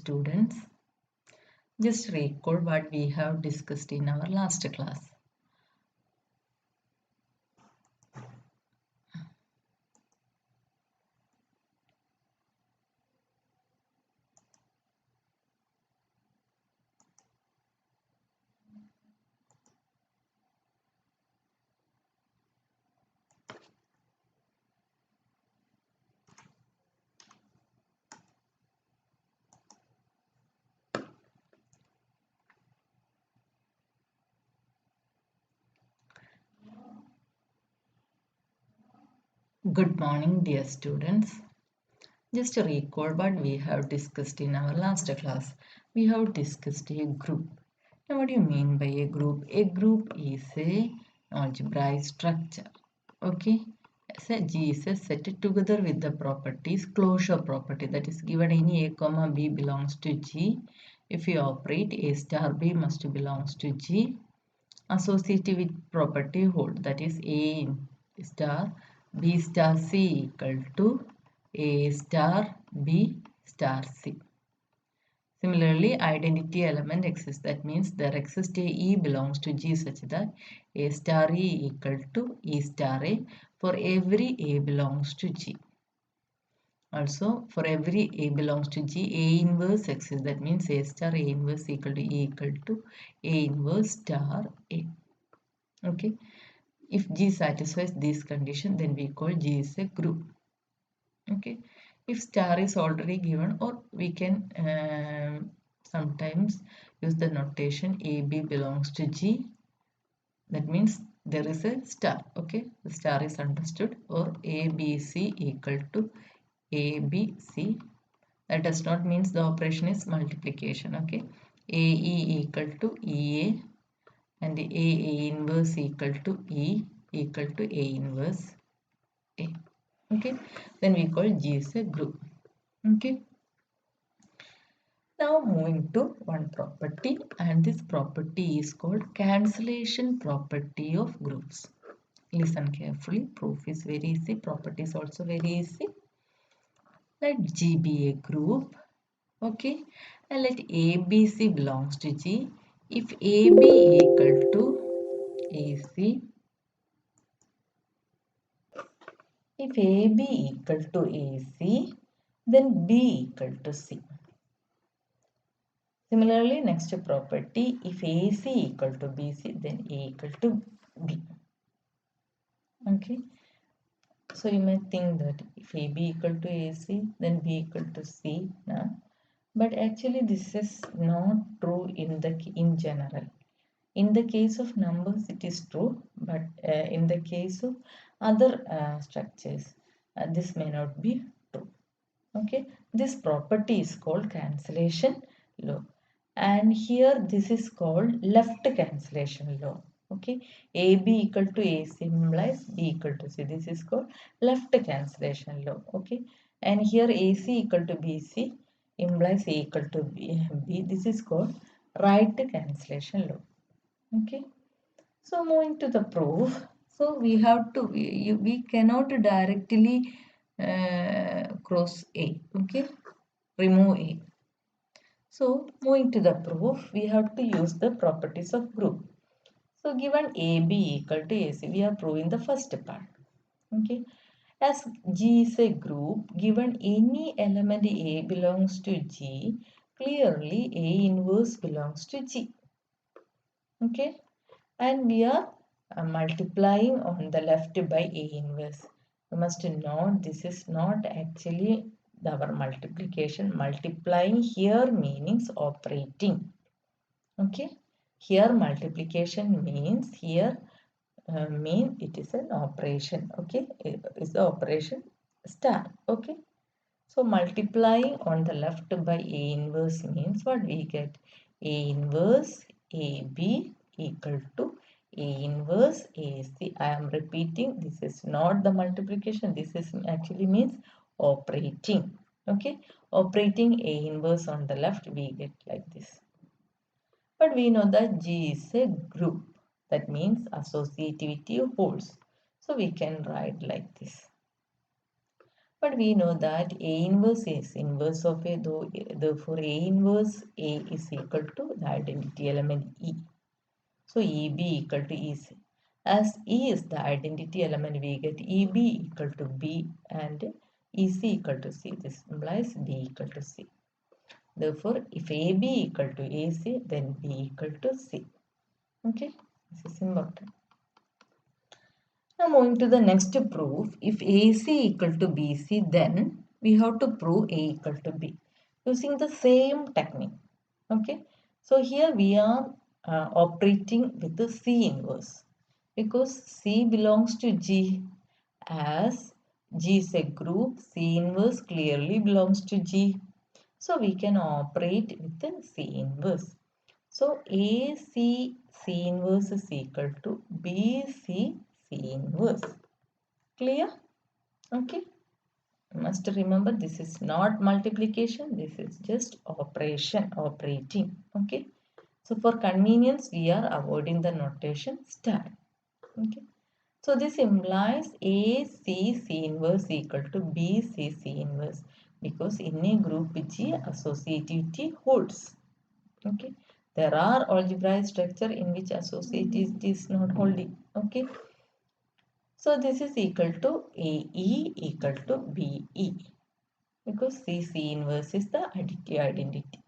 students. Just recall what we have discussed in our last class. Good morning, dear students. Just to recall what we have discussed in our last class. We have discussed a group. Now, what do you mean by a group? A group is a algebraic structure. Okay. So G is a set together with the properties closure property, that is given any a comma b belongs to G. If we operate a star b must belongs to G. Associative with property hold, that is A star B star C equal to A star B star C. Similarly, identity element exists. That means there exists a E belongs to G such that A star E equal to E star A for every A belongs to G. Also, for every A belongs to G, A inverse exists. That means A star A inverse equal to E equal to A inverse star A. Okay. If G satisfies this condition, then we call G is a group. Okay. If star is already given, or we can sometimes use the notation AB belongs to G. That means there is a star. Okay. The star is understood, or ABC equal to ABC. That does not mean the operation is multiplication. Okay. AE equal to EA and A inverse equal to E equal to A inverse A. Okay, then we call G is a group. Okay, now moving to one property, and this property is called cancellation property of groups. Listen carefully, proof is very easy, property is also very easy. Let G be a group. Okay, and let ABC belongs to G. If AB equal to AC, if AB equal to AC, then B equal to C. Similarly, next property, if AC equal to BC, then A equal to B. Okay. So you may think that if AB equal to AC, then B equal to C. Nah? But actually this is not true in general. In the case of numbers, it is true, but in the case of other structures, this may not be true. Okay, this property is called cancellation law, and here this is called left cancellation law. Okay, AB equal to AC implies B equal to C. This is called left cancellation law. Okay, and here AC equal to BC implies A equal to B. This is called right cancellation law. Okay, so moving to the proof. So we have to we cannot directly cross A. Okay, remove A. So moving to the proof, we have to use the properties of group. So given AB equal to AC, we are proving the first part. Okay, as G is a group, given any element A belongs to G, clearly A inverse belongs to G. Okay, and we are multiplying on the left by A inverse. You must note this is not actually our multiplication. Multiplying here means operating. Okay, here multiplication means here mean it is an operation. Okay, it is the operation star. Okay, so multiplying on the left by A inverse means what we get? A inverse AB equal to A inverse AC. I am repeating, this is not the multiplication. This is actually means operating. Okay, operating A inverse on the left, we get like this. But we know that G is a group. That means associativity holds. So we can write like this. But we know that A inverse is inverse of A, though therefore A inverse A is equal to the identity element E. So EB equal to EC. As E is the identity element, we get EB equal to B and EC equal to C. This implies B equal to C. Therefore, if AB equal to AC, then B equal to C. Okay, this is important. Now moving to the next proof, if AC equal to BC, then we have to prove A equal to B using the same technique. Okay, so here we are operating with the C inverse because C belongs to G. As G is a group, C inverse clearly belongs to G. So we can operate with the C inverse. So AC C inverse is equal to BC C inverse. Clear? Okay. You must remember this is not multiplication. This is just operating. Okay. So for convenience, we are avoiding the notation star. Okay. So this implies AC C inverse equal to BC C inverse because in a group G associativity holds. Okay. There are algebraic structure in which associativity is not holding. Okay. So this is equal to AE equal to BE because C inverse is the additive identity.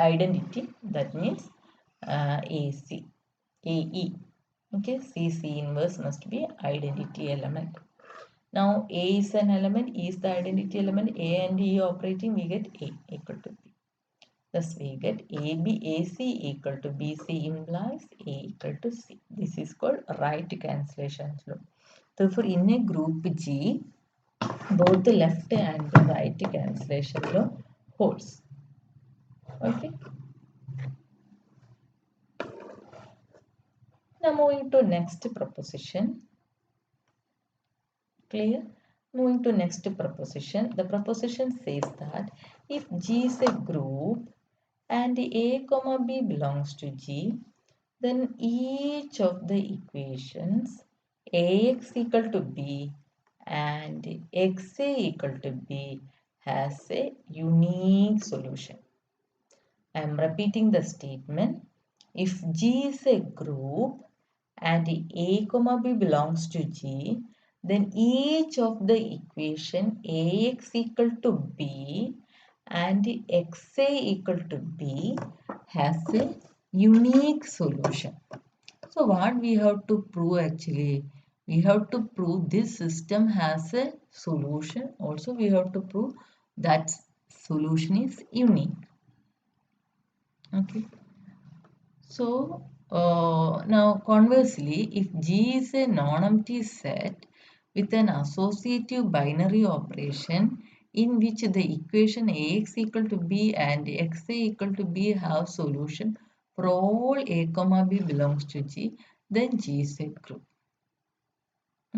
Identity, that means AC, AE. Okay, C inverse must be identity element. Now A is an element, E is the identity element, A and E operating, we get A equal to B. Thus we get AC equal to BC implies A equal to C. This is called right cancellation law. Therefore, in a group G, both the left and the right cancellation law holds. Okay. Now moving to next proposition. Clear? Moving to next proposition. The proposition says that if G is a group and A comma B belongs to G, then each of the equations Ax equal to B and Xa equal to B has a unique solution. I am repeating the statement. If G is a group and A comma B belongs to G, then each of the equation Ax equal to B and Xa equal to B has a unique solution. So what we have to prove actually? We have to prove this system has a solution. Also we have to prove that solution is unique. Okay. So now conversely, if G is a non-empty set with an associative binary operation in which the equation Ax equal to B and Xa equal to B have solution for all A comma B belongs to G, then G is a group.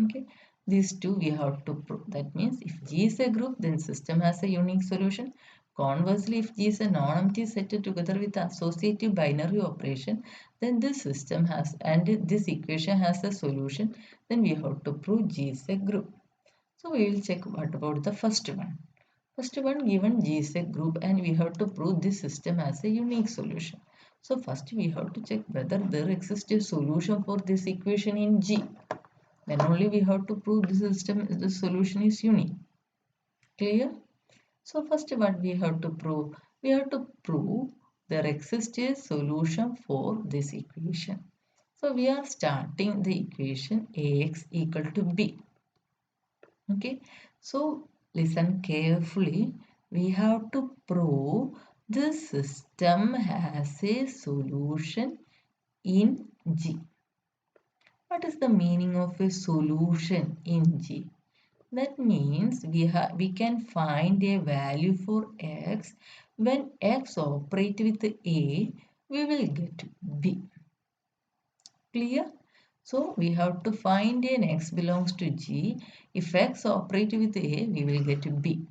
Okay, these two we have to prove. That means if G is a group, then system has a unique solution. Conversely, if G is a non-empty set together with associative binary operation, then this system has and this equation has a solution, then we have to prove G is a group. So we will check what about the first one. First one, given G is a group and we have to prove this system has a unique solution. So first we have to check whether there exists a solution for this equation in G. Then only we have to prove the solution is unique. Clear? So first what we have to prove? We have to prove there exists a solution for this equation. So we are starting the equation Ax equal to B. Okay. So listen carefully. We have to prove this system has a solution in G. What is the meaning of a solution in G? That means we can find a value for x. When x operate with A, we will get B. Clear? So we have to find an x belongs to G. If x operate with A, we will get B.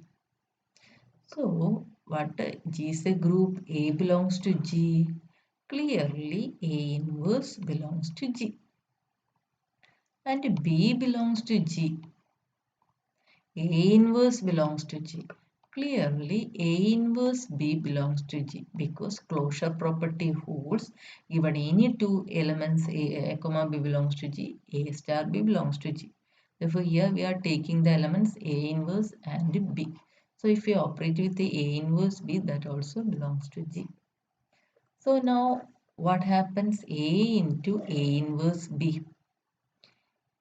So what G is a group, A belongs to G. Clearly A inverse belongs to G. And B belongs to G. A inverse belongs to G. Clearly, A inverse B belongs to G because closure property holds given any two elements A comma B belongs to G, A star B belongs to G. Therefore, here we are taking the elements A inverse and B. So, if we operate with the A inverse B, that also belongs to G. So, now what happens? A into A inverse B.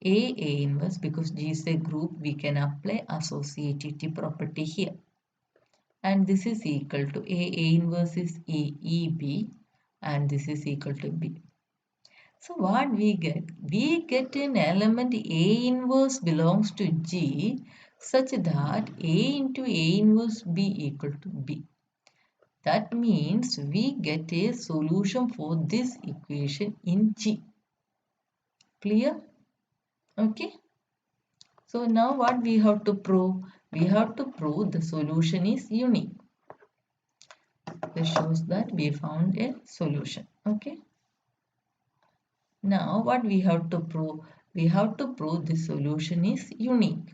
A inverse, because G is a group, we can apply associativity property here. And this is equal to A inverse is EB, and this is equal to B. So what we get? We get an element A inverse belongs to G such that A into A inverse B equal to B. That means we get a solution for this equation in G. Clear? Okay. So now what we have to prove? We have to prove the solution is unique. This shows that we found a solution. Okay. Now what we have to prove? We have to prove the solution is unique.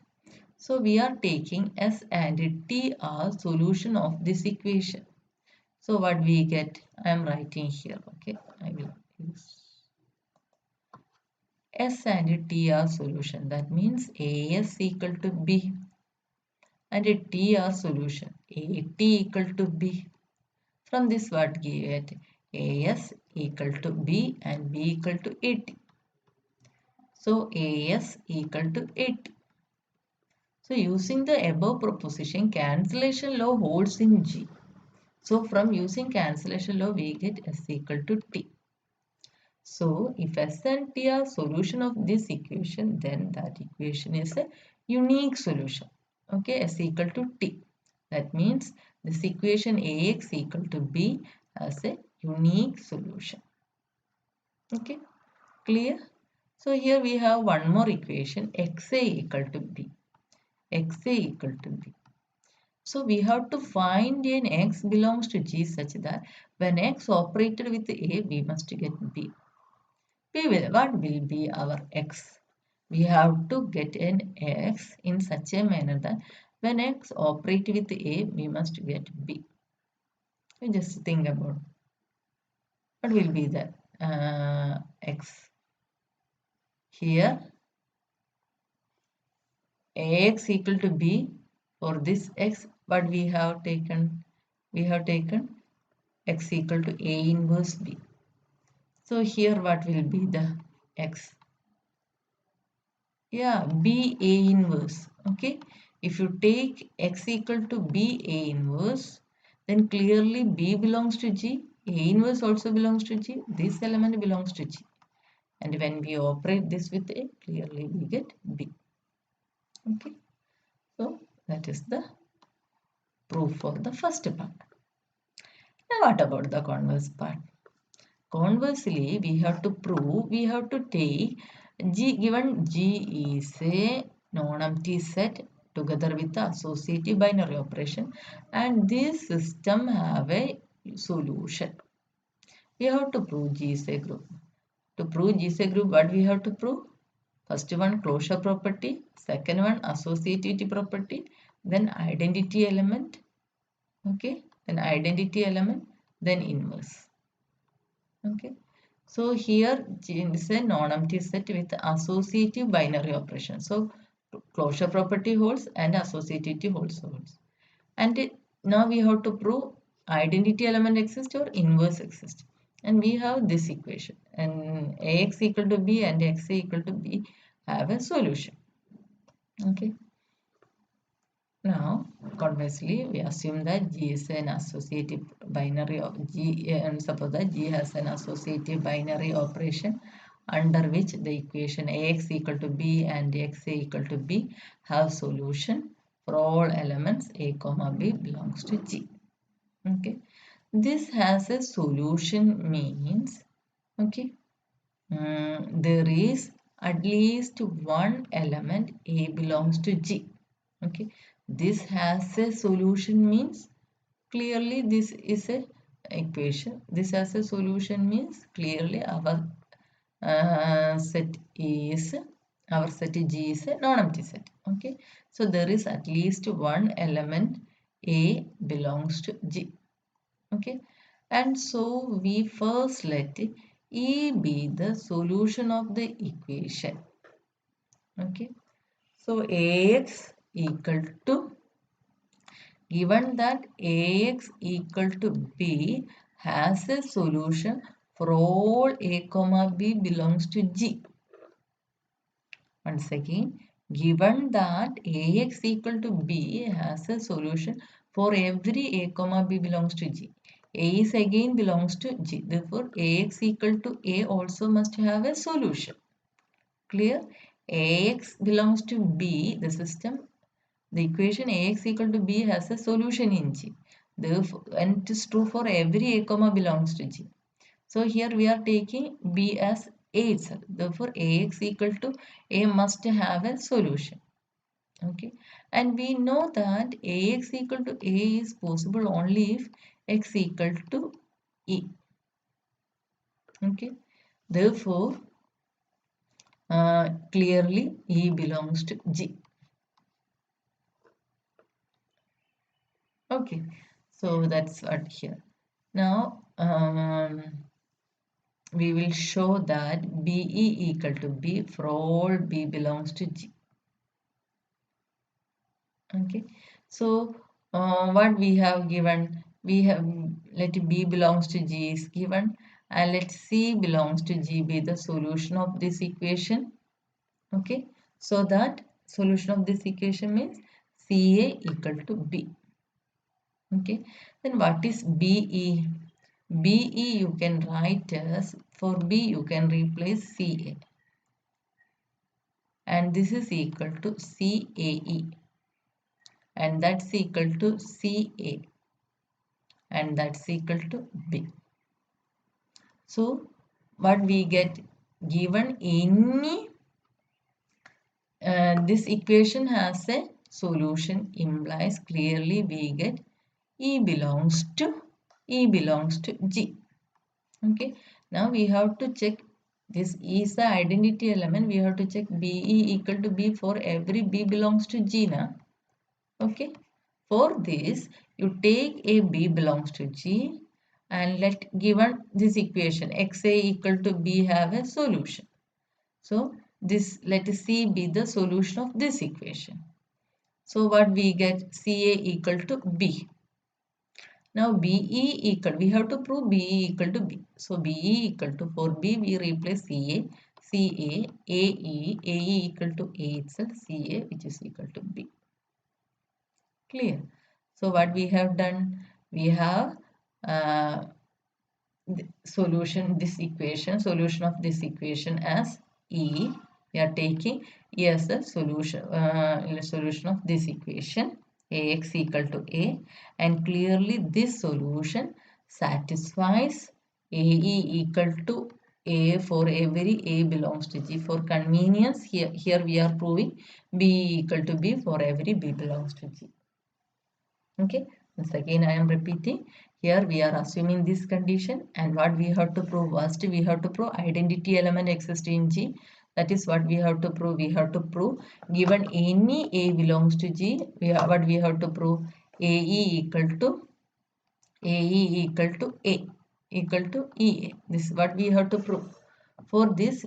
So we are taking S and T as solution of this equation. So what we get? I am writing here. Okay. I will use S and T are solution. That means AS equal to B and a T are solution. AT equal to B. From this what get? AS equal to B and B equal to AT. So AS equal to AT. So using the above proposition, cancellation law holds in G. So from using cancellation law, we get S equal to T. So if S and T are solution of this equation, then that equation is a unique solution. Okay, S equal to T. That means this equation AX equal to B has a unique solution. Okay, clear? So here we have one more equation XA equal to B. XA equal to B. So we have to find an X belongs to G such that when X operated with A, we must get B. What will be our X? We have to get an X in such a manner that when X operate with A, we must get B. You just think about what will be the X. Here Ax equal to B. For this X, what we have taken? We have taken X equal to A inverse B. So here what will be the X? Yeah, B A inverse. Okay. If you take X equal to B A inverse, then clearly B belongs to G. A inverse also belongs to G. This element belongs to G. And when we operate this with A, clearly we get B. Okay. So that is the proof for the first part. Now what about the converse part? Conversely, we have to prove, we have to take G, given G is a non-empty set together with the associative binary operation, and this system have a solution. We have to prove G is a group. To prove G is a group, what we have to prove? First one, closure property. Second one, associativity property. Then identity element. Okay. Then identity element. Then inverse. Okay. So here is a non-empty set with associative binary operation. So closure property holds and associativity holds. And now we have to prove identity element exists or inverse exists. And we have this equation. And Ax equal to B and Xa equal to B have a solution. Okay. Now, conversely, we assume that G is an associative binary of G, and suppose that G has an associative binary operation under which the equation Ax equal to B and Xa equal to B have solution for all elements A comma B belongs to G. Okay, this has a solution means, okay, there is at least one element A belongs to G. Okay, this has a solution means clearly this is a equation. This has a solution means clearly our set G is a non-empty set. Okay, so there is at least one element A belongs to G. Okay, and so we first let E be the solution of the equation. Okay, so Ax equal to, given that Ax equal to B has a solution for all A comma B belongs to G. Once again, given that Ax equal to B has a solution for every A comma B belongs to G. A is again belongs to G. Therefore, Ax equal to A also must have a solution. Clear? Ax belongs to B, the system, the equation Ax equal to B has a solution in G. Therefore, and it is true for every A comma belongs to G. So here we are taking B as A itself. Therefore, Ax equal to A must have a solution. Okay. And we know that Ax equal to A is possible only if x equal to E. Okay. Therefore, clearly E belongs to G. Okay. So that's what here. Now, we will show that BE equal to B for all B belongs to G. Okay, so what we have given, we have, let B belongs to G is given, and let C belongs to G be the solution of this equation. Okay, so that solution of this equation means CA equal to B. Okay, then what is BE? BE you can write as, for B you can replace CA, and this is equal to CAE, and that's equal to CA, and that's equal to B. So what we get, given any this equation has a solution, implies clearly we get E belongs to G. Okay, now we have to check, this E is the identity element, we have to check BE equal to B for every B belongs to G now. Okay, for this you take a B belongs to G, and let, given this equation xa equal to B have a solution. So this, let C be the solution of this equation. So what we get, CA equal to B. Now BE equal, we have to prove BE equal to B. So BE equal to, for B we replace CA, CA, AE, AE equal to A itself, CA which is equal to B. Clear? So what we have done, we have solution this equation, solution of this equation as E. We are taking E as the solution of this equation, Ax equal to A, and clearly this solution satisfies AE equal to A for every A belongs to G. For convenience, here we are proving B equal to B for every B belongs to G. Okay, once again I am repeating, here we are assuming this condition, and what we have to prove, first we have to prove identity element exists in G. That is what we have to prove. We have to prove, given any A belongs to G, what we have to prove, AE equal to A equal to EA. This is what we have to prove. For this,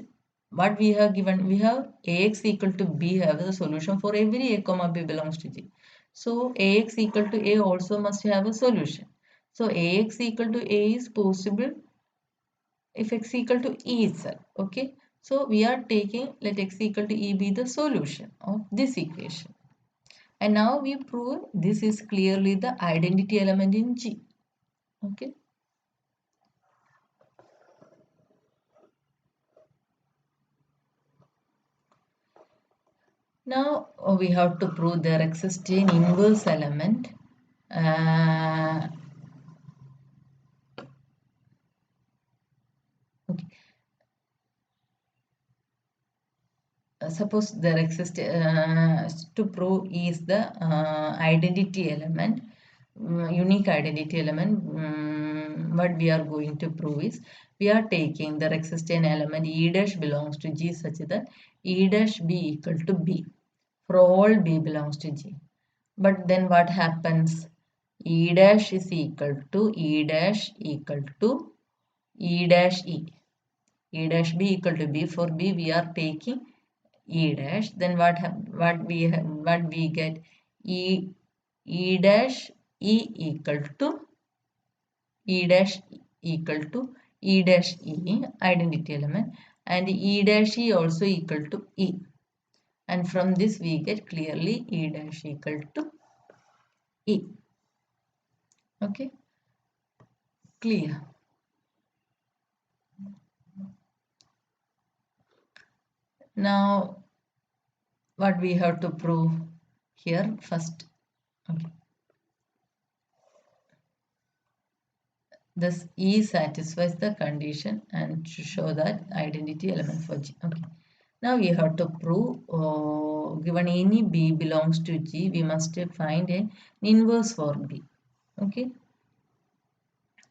what we have given, we have Ax equal to B have the solution for every A comma B belongs to G. So Ax equal to A also must have a solution. So Ax equal to A is possible if x equal to E itself. Okay. So we are taking, let x equal to E be the solution of this equation. And now we prove this is clearly the identity element in G. Okay. Now we have to prove there exists an inverse element. Okay. Suppose there exists, to prove is the identity element, unique identity element. What we are going to prove is, we are taking there exists an element E dash belongs to G such that E dash B equal to B. for all B belongs to G. But then what happens? E dash is equal to E dash equal to E dash E. E dash B equal to B. For B we are taking E dash. Then what we get? E dash E equal to E dash equal to E dash E identity element, and E dash E also equal to E. And from this we get clearly E dash equal to E. Okay, clear. Now what we have to prove here first. Okay. This E satisfies the condition and to show that identity element for G. Okay. Now we have to prove given any B belongs to G, we must find an inverse for B. Okay.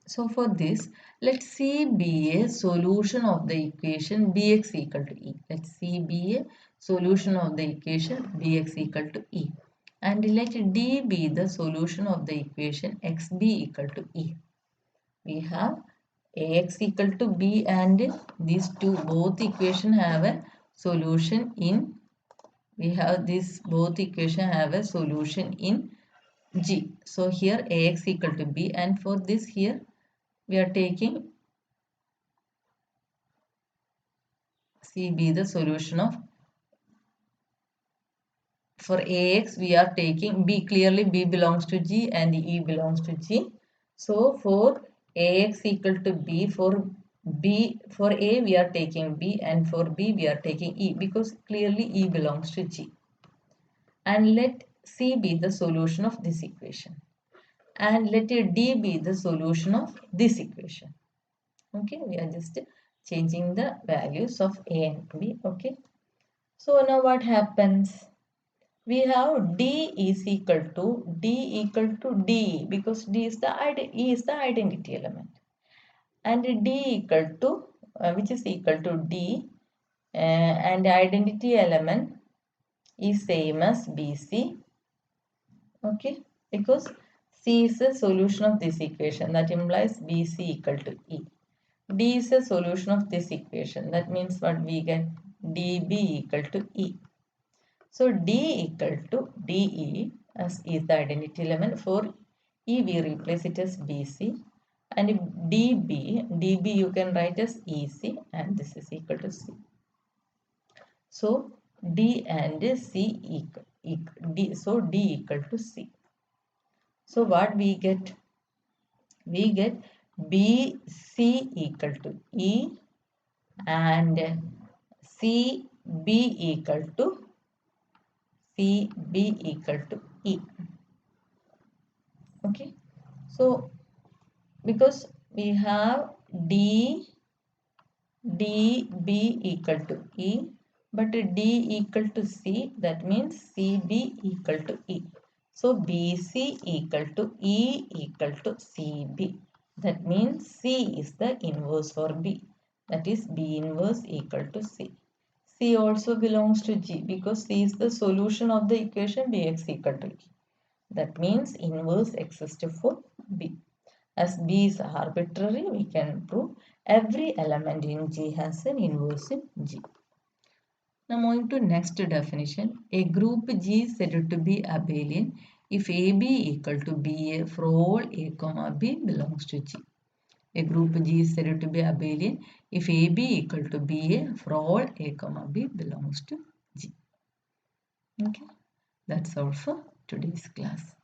So for this, let C be a solution of the equation Bx equal to E. Let C be a solution of the equation Bx equal to E. And let D be the solution of the equation Xb equal to E. We have Ax equal to B, and these two both equation have a solution in, we have this both equation have a solution in G. So here Ax equal to B, and for this here we are taking C be the solution of, for Ax we are taking B, clearly B belongs to G and E belongs to G. So for Ax equal to B, for A we are taking B, and for B we are taking E because clearly E belongs to G. And let C be the solution of this equation, and let D be the solution of this equation. Okay, we are just changing the values of A and B. Okay, so now what happens? We have D is equal to D because D is E is the identity element, and D equal to which is equal to D, and identity element is same as BC. Okay, because C is a solution of this equation, that implies BC equal to E. D is a solution of this equation, that means what we get, DB equal to E. So D equal to DE as is the identity element. For E we replace it as BC, and if DB you can write as EC, and this is equal to C. So D and C so D equal to C. So what we get? We get BC equal to E and CB equal to E. Okay, so because we have DB equal to E, but D equal to C, that means CB equal to E. So BC equal to E equal to CB. That means C is the inverse for B. That is B inverse equal to C. C also belongs to G because C is the solution of the equation Bx equal to E. That means inverse exists for B. As B is arbitrary, we can prove every element in G has an inverse in G. Now moving to next definition. A group G is said to be abelian if AB equal to BA for all A comma B belongs to G. A group G is said to be abelian if AB equal to BA for all A comma B belongs to G. Okay, that's all for today's class.